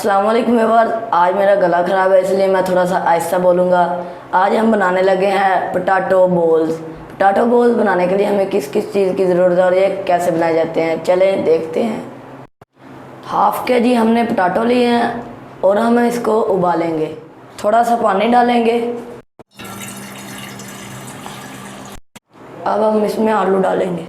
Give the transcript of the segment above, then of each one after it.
अस्सलाम वालेकुम व्यूअर्स। आज मेरा गला ख़राब है इसलिए मैं थोड़ा सा आहिस्ता बोलूँगा। आज हम बनाने लगे हैं पोटैटो बॉल्स। पोटैटो बॉल्स बनाने के लिए हमें किस किस चीज़ की ज़रूरत है और ये कैसे बनाए जाते हैं, चलें देखते हैं। हाफ़ के जी हमने पोटैटो लिए हैं और हम इसको उबालेंगे। थोड़ा सा पानी डालेंगे। अब हम इसमें आलू डालेंगे।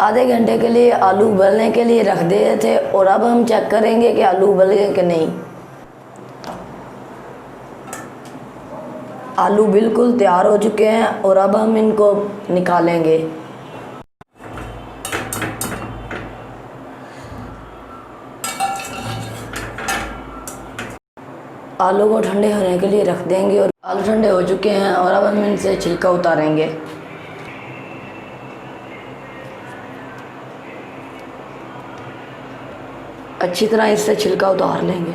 आधे घंटे के लिए आलू उबलने के लिए रख दिए थे और अब हम चेक करेंगे कि आलू उबल गए कि नहीं। आलू बिल्कुल तैयार हो चुके हैं और अब हम इनको निकालेंगे। आलू को ठंडे होने के लिए रख देंगे और आलू ठंडे हो चुके हैं और अब हम इनसे छिलका उतारेंगे। अच्छी तरह इससे छिलका उतार लेंगे।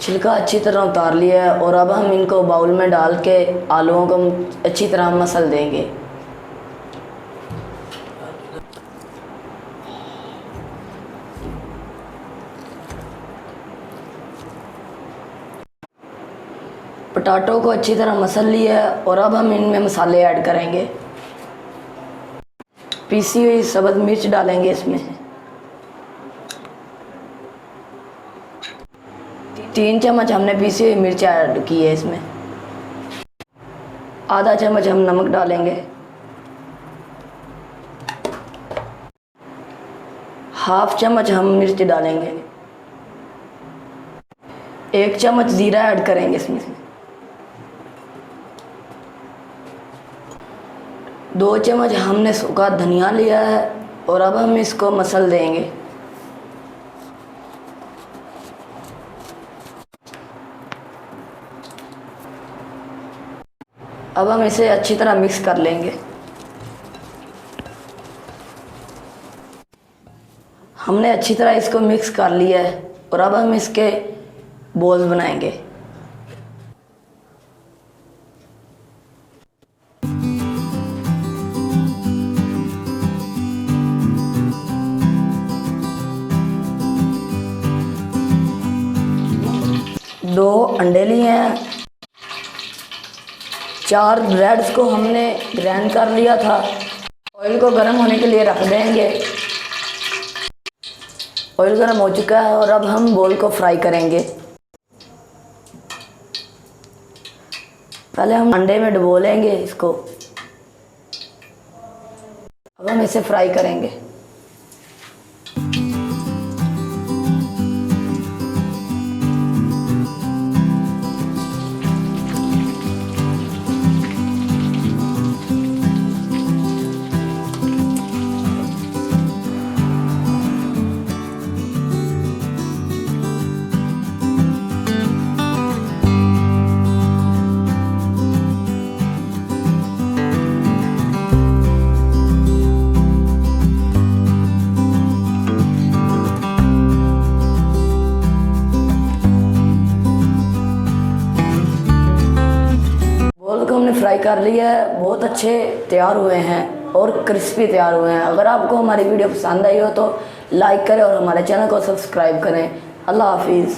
छिलका अच्छी तरह उतार लिया है और अब हम इनको बाउल में डाल के आलूओं को अच्छी तरह मसल देंगे। पोटैटो को अच्छी तरह मसल लिया है और अब हम इनमें मसाले ऐड करेंगे। पीसी हुई सब्ज़ मिर्च डालेंगे इसमें। 3 चम्मच हमने पीसी हुई मिर्च ऐड की है इसमें। आधा चम्मच हम नमक डालेंगे। हाफ चम्मच हम मिर्च डालेंगे। 1 चम्मच ज़ीरा ऐड करेंगे इसमें। 2 चम्मच हमने सूखा धनिया लिया है और अब हम इसको मसल देंगे। अब हम इसे अच्छी तरह मिक्स कर लेंगे। हमने अच्छी तरह इसको मिक्स कर लिया है और अब हम इसके बॉल्स बनाएंगे। दो अंडे लिए हैं। 4 ब्रेड्स को हमने ग्राइंड कर लिया था। ऑयल को गर्म होने के लिए रख देंगे। ऑयल गर्म हो चुका है और अब हम बॉल को फ्राई करेंगे। पहले हम अंडे में डुबो लेंगे इसको। अब हम इसे फ्राई करेंगे। हमने फ्राई कर लिया है। बहुत अच्छे तैयार हुए हैं और क्रिस्पी तैयार हुए हैं। अगर आपको हमारी वीडियो पसंद आई हो तो लाइक करें और हमारे चैनल को सब्सक्राइब करें। अल्लाह हाफिज़।